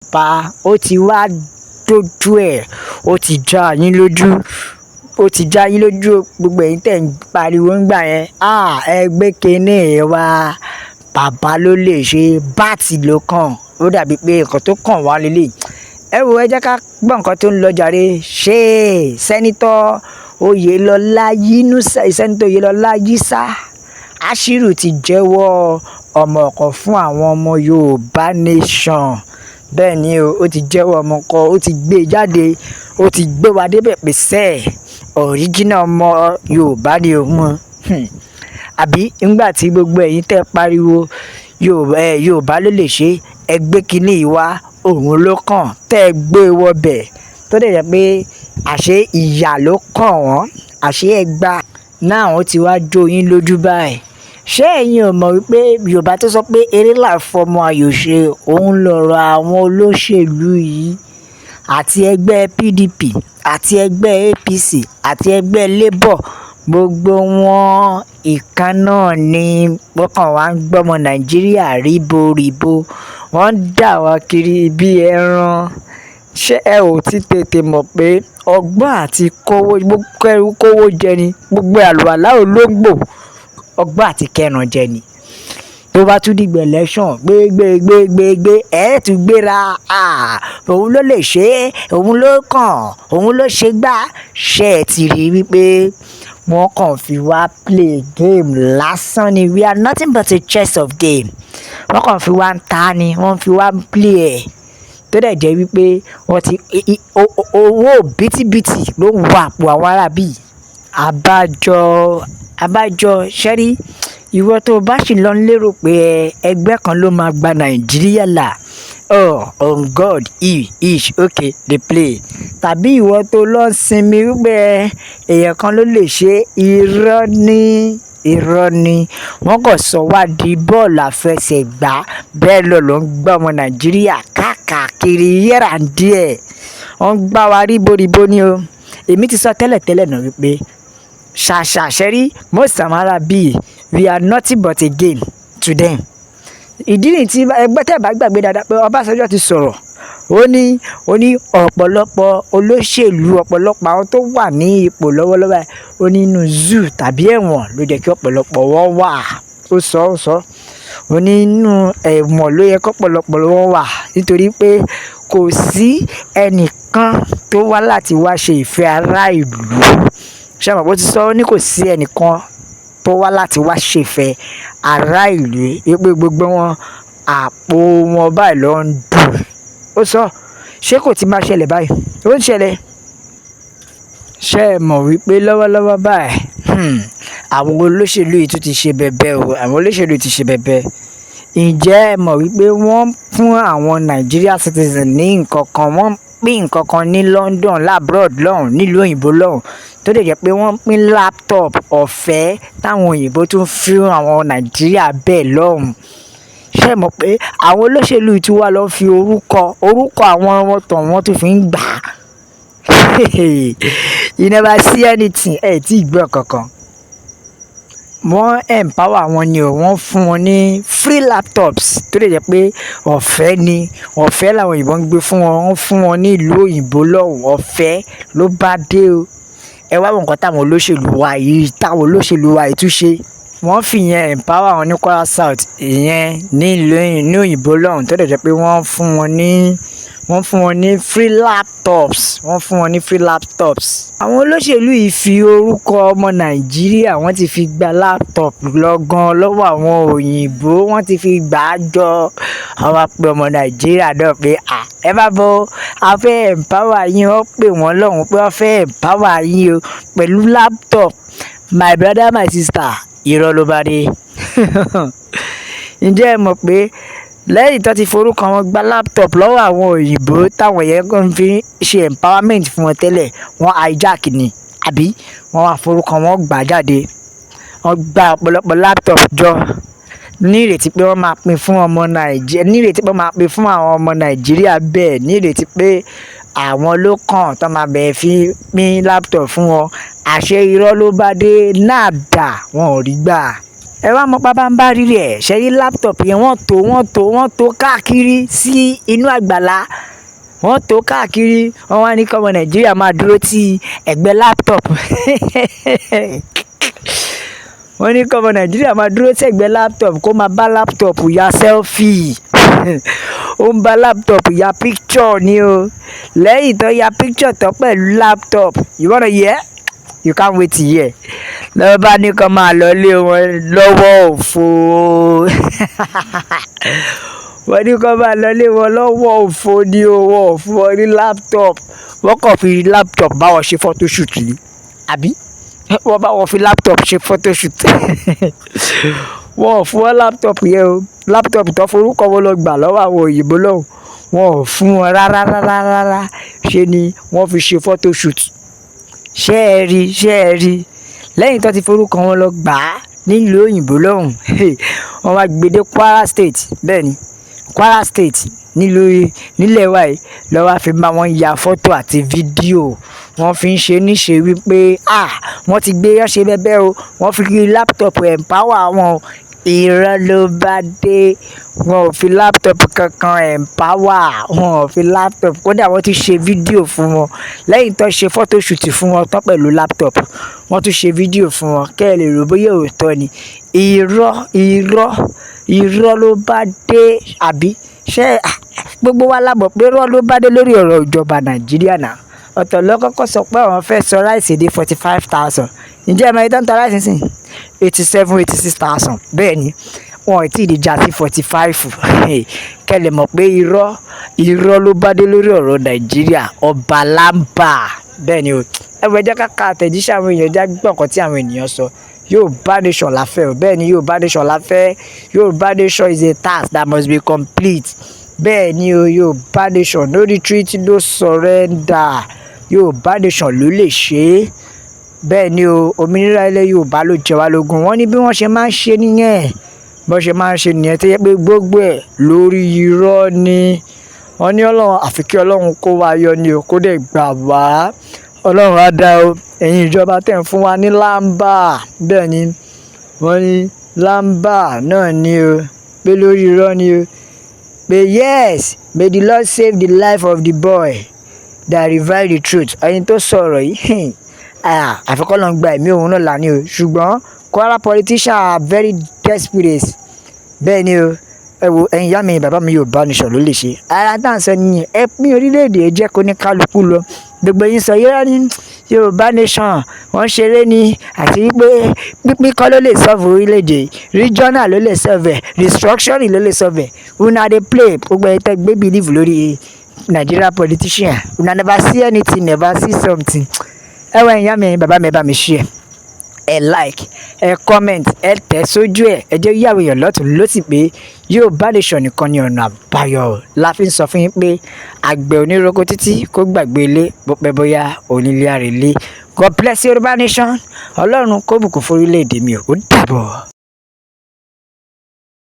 pa ó ti wá dójú ẹ̀, ó ti já yín lójú, ó ti já yín lójú gbogbo ẹ̀yin tẹ̀ ń pariwo ńgbà yẹn. Ẹ gbé kinní wá, bàbá ló lè ṣe, báàtì ló kàn. Ó dàbí pé nǹkan tó kàn wá lélẹ̀. Ẹ wo, ẹ jẹ́ ká gbọ́ nǹkan tó ń lọ jàre. Ṣé sẹ́nitọ́ Oyèlọ́lá sẹ́nitọ́ Oyèlọ́lá Yísà Ashiru ti jẹ́wọ́ ọmọ ọ̀kan fún àwọn ọmọ Yorùbá nation. Bẹ́ẹ̀ ni o, ó ti jẹ́wọ́ ọmọ kan, ó ti gbé jáde, ó ti gbé wa débẹ̀ pé sẹ́ẹ̀ original ọmọ Yorùbá ni òun. Àbí nígbà tí gbogbo ẹ̀yin tẹ́ pariwo Yorùbá ló lè ṣe, ẹ gbé kinní wá, òun ló kàn tẹ́ ẹ gbé wọbẹ̀ tó dẹ̀ jẹ́ pé àṣé ìyà ló kàn wọ́n, àṣé ẹgbà náà ó ti wá jó yín lójú báyìí. Ṣé ẹ̀yin ò mọ̀ wípé Yorùbá tó sọ pé eré là fọmọ ayò ṣe, òun lọ̀rọ̀ àwọn olóṣèlú yìí àti ẹgbẹ́ PDP àti ẹgbẹ́ APC àti ẹgbẹ́ Labour, gbogbo wọn ìkan náà ni wọ́n kàn wá ń gbọ́mọ Nàìjíríà ríboríbo, wọ́n ń dà wá kiri bí ẹran. Ṣé ẹ ò ti tètè mọ̀ pé ọgbọ́n àti kówó jẹ ni gbogbo àlùwàlá olóńgbò, ọgbọ́n àti kẹran jẹ ni. Tó bá tún dìgbà election gbé ẹ tún gbéra, òun ló lè ṣe é, òun ló kàn, òun ló ṣe gbá. Ṣé ẹ ti rí wípé wọ́n kàn fi wá play game lásán ni? We are nothing but a chess of game. Wọ́n kàn fi wá ń ta ni, wọ́n fi wá ń play ẹ̀ tó dẹ̀ jẹ́ wípé wọ́n ti owó bítíbitì ló ń wọ àpò àwọn arábì. Àbájọ ṣẹ́rí ìwọ tó bá sì lọ lérò pé ẹgbẹ́ kan ló máa gba Nàìjíríà là, on God okay dey play. Tàbí ìwọ tó lọ sinmi wípé èèyàn kan ló lè ṣe, irọ́ ni wọ́n kàn sọ wá di bọ́ọ̀lù àfẹsẹ̀gbá. Bẹ́ẹ̀ ló ń gbá ọmọ Nàìjíríà káàkiri yẹ́rà díẹ̀, wọ́n gbá wa ríboríbo ni o. Èmi ti sọ tẹ́lẹ̀ náà wípé ṣàṣàṣẹ́rí most samara bíi we are nothing but a game to them. Ìdí nìyí tí ẹgbẹ́ tẹ́ bá gbàgbé dáadáa pé Ọbásanjọ́ ti sọ̀rọ̀, ó ní ọ̀pọ̀lọpọ̀ olóṣèlú, ọ̀pọ̀lọpọ̀ àwọn tó wà ní ipò lọ́wọ́lọ́wọ́ ó ní inú zoo tàbí ẹ̀wọ̀n ló jẹ́ kí ọ̀pọ̀lọpọ̀ wọn wà. Ó sọ ó ní inú ẹ̀wọ̀n ló yẹ kí ọ̀pọ̀lọpọ̀ wọn wà nítorí pé kò sí ẹnìkan tó wá láti wá ṣe ìfẹ́ ará ìlú. Ṣé àmọ́ bó ti sọ, ó ní kò sí ẹnìkan tó wá láti wá ṣèfẹ́ ará ìlú, wípé gbogbo wọn àpò wọn báyìí ló ń dùn. Ó sọ, ṣé kò ti máa ṣẹlẹ̀ báyìí? Ó ń ṣẹlẹ̀. Ṣé ẹ mọ̀ wípé lọ́wọ́lọ́wọ́ báyìí àwọn olóṣèlú yìí tún ti ṣe bẹ̀bẹ̀ o, àwọn olóṣèlú ti ṣe bẹ̀bẹ̀. Ǹjẹ́ ẹ mọ̀ wípé wọ́n fún àwọn Nigeria citizen ní nǹkan kan, wọ́n pín nǹkan kan ní London labroad lọ́hùn, nílùú òyìnbó lọ́hùn, tó dẹ̀ jẹ́ pé wọ́n pín laptop ọ̀fẹ́ táwọn òyìnbó tún fún àwọn Nàìjíríà bẹ́ẹ̀ lọ́hùn. Ṣé ẹ mọ̀ pé àwọn olóṣèlú tí wá lọ fi orúkọ àwọn ọmọ tàn wọ́n tún fi ń gbà á? You never see anything, ẹ tí ì gbọ́ kankan. Wọ́n empower wọn ni o, wọ́n fún wọn ní free laptops tó dẹ̀ jẹ́ pé ọ̀fẹ́ ni, ọ̀fẹ́ làwọn òyìnbó ń gbé fún wọn, wọ́n fún wọn ní ìlú òyìnbó lọ́hùn, ọ̀fẹ́ ló bá dé o. Ẹ wá wọn nǹkan táwọn olóṣèlú wa yìí tún ṣe. Wọ́n fi yẹn empower wọn ní Kwara South, ìyẹn ní ìlú òyìnbó lọ́hùn, tó dẹ̀ jẹ́ pé wọ́n fún wọn ní free laptops. Àwọn olóṣèlú yìí fi orúkọ ọmọ Nàìjíríà, wọ́n ti fi gba laptop lọ́gán lọ́wọ́ àwọn òyìnbó, wọ́n ti fi gbà á jọ. Wọ́n wá pé ọmọ Nàìjíríà náà pé ẹ bá bọ́, a fẹ́ empower yín. Wọ́n pè wọ́n lọ́hùn pé wọ́n fẹ́ empower yín o pẹ̀lú laptop. My brother, my sister, irọ́ ló bá dé. Ǹjẹ́ ẹ mọ̀ pé lẹ́yìn tó ti forúkọ wọn gba laptop lọ́wọ́ àwọn òyìnbó táwọn yẹn kàn fi ṣe empowerment fún wọn tẹ́lẹ̀, wọ́n hijack ni, àbí wọ́n wá forúkọ wọn gbà jáde. Wọ́n gba ọ̀pọ̀lọpọ̀ laptop jọ ní ìrètí pé wọ́n máa pín fún ọmọ Nàìjíríà, ní ìrètí pé wọ́n máa pín fún àwọn ọmọ Nàìjíríà bẹ́ẹ̀, ní ìrètí pé àwọn ló kàn tó máa bẹ̀ẹ́ fi pín laptop fún wọn. Àṣé irọ́ ló bá dé, náà dà, wọn ò rí gbà. ẹ wá mọ pabambarí rẹ̀ ṣe rí laptop yẹn wọ́n tó káàkiri sí inú àgbàlá, wọ́n tó káàkiri. Wọ́n wá ní kọ́mọ Nàìjíríà máa dúró tí ẹ̀gbẹ́ laptop wọ́n ní kọ́mọ Nàìjíríà máa dúró tí ẹ̀gbẹ́ laptop kó máa bá laptop ya selfie ó ń bá laptop ya picture ni o. Lẹ́yìn tó ya picture tán pẹ̀lú laptop, you wanna hear? You can't wait to hear. Lọ́wọ́ bá ní kó máa lọ lé wọn lọ́wọ́ òfo wọ́n ní kó máa lọ lé wọn lọ́wọ́ òfo ní owó òfo ní laptop. Wọ́n kàn fi laptop bá wọn ṣe photoshoot ni, àbí wọ́n bá wọn fi laptop ṣe photoshoot wọ́n ò fún wọn laptop yẹn o. Laptop tó forúkọ wọn lọ gbà lọ́wọ́ àwọn òyìnbó lọ́hùn, wọn ò fún wọn rárá. Ṣe ni wọ́n fi ṣe photoshoot. Ṣé ẹ rí lẹ́yìn tó ti forúkọ wọn lọ gbà á nílùú òyìnbó lọ́hùn, wọ́n wá gbé dé Kwara State. Bẹ́ẹ̀ ni Kwara State nílẹ̀ wa yìí lọ́wọ́ fi bá wọn ya fọ́tò àti fídíò. Wọ́n fi ń ṣe níṣe wípé wọ́n ti gbé yánṣe bẹ́bẹ́ o, wọ́n fi laptop empower wọn. Irọ́ ló bá dé. Wọn ò fi laptop kankan empower, wọn ò fi laptop, kódà wọ́n ti ṣe fídíò fún wọn. Lẹ́yìn tó ṣe photoshoot fún wọn tán pẹ̀lú laptop, wọ́n tún ṣe fídíò fún wọn kẹ́ ẹ lè rò bóyá òótọ́ ni. Irọ́ ló bá dé, àbí ṣé gbogbo wa la mọ̀ pé irọ́ ló bá dé lórí ọ̀rọ̀ ìjọba Nàìjíríà náà. Ọ̀tọ̀ ló kọ́kọ́ sọ pé àwọn fẹ́ sọ ráìsì di 45,000. Ǹjẹ́ ẹ mọ ìtàn ta ráìsì sí 86,000. Bẹ́ẹ̀ ni wọn ò tí ì di já sí 45. Kẹ́ lè mọ̀ pé irọ́ ló bá dé lórí ọ̀rọ̀ Nàìjíríà. Ọba lámbà. Bẹ́ẹ̀ ni o. Ẹ wọ ẹjẹ́ ká àtẹ̀jíṣẹ́ àwọn èèyàn já gbọ́ nǹkan tí àwọn ènìyàn sọ. Yorùbá nation la fẹ́ o. Bẹ́ẹ̀ ni Yorùbá nation la fẹ́. Yorùbá nation is a task that must be complete. Bẹ́ẹ̀ ni o, Yorùbá nation, no retreat, no surrender. Yorùbá nation ló lè ṣe é. Bẹ́ẹ̀ ni o, òmìnira ilẹ̀ Yorùbá ló jẹ wá lógún. Wọ́n ní bí wọ́n ṣe máa ń ṣe nìyẹn. Tó yẹ pé gbogbo ẹ̀ lórí irọ́ ni. Wọ́n ní Ọlọ́run, àfi kí Ọlọ́run kó wa yọ ni o, kó dẹ̀ gbà wá. Ọlọ́run á dá o. Ẹ̀yin ìjọba tẹ̀ ń fún wa ní lámbà. Bẹ́ẹ̀ ni wọ́n ní lámbà náà ni o, pé lórí irọ́ ni o. Pé yes, may the Lord save the life of the boy that revealed the truth. Ẹni tó sọ̀rọ̀ yìí àfikọ́ ló ń gba ẹ̀mí òun náà lání o. Ṣùgbọ́n Kwara politicians are very desperate. Bẹ́ẹ̀ ni o, ẹ wo ẹ̀yin ìyá mi bàbá mi Yorùbá nation ló lè ṣe. Ara tá à ń sọ nìyẹn, ẹ pín orílẹ̀-èdè jẹ́ kó ní kálukú lọ. Gbogbo yín sọ yẹ́rọ ní Yorùbá nation wọ́n ṣeré ni, àti wípé pínpín kọ́ ló lè solve orílẹ̀-èdè, regional ló lè solve, restructuring ló lè solve. Una dey play. Gbogbo ẹ̀ tẹ́ gbé believe lórí Nigeria politician. Una never see anything, never see something. Ẹ wọ ìyá mi bàbá mi bá mi share, ẹ like, ẹ comment, ẹ tẹ̀ sójú ẹ̀, ẹ jẹ́ yàwó èèyàn lọ́tùn lósì pé Yorùbá nation nìkan ni ọ̀nà àbáyọ. La fi ń sọ fún yín pé àgbẹ̀ oníroko títí kó gbàgbé ilé bó pẹ́ bóyá onílé àrèlé. God bless Yorùbá nation. Ọlọ́run kó bùkún fún orílẹ̀-èdè mi o. Ó dàbọ̀.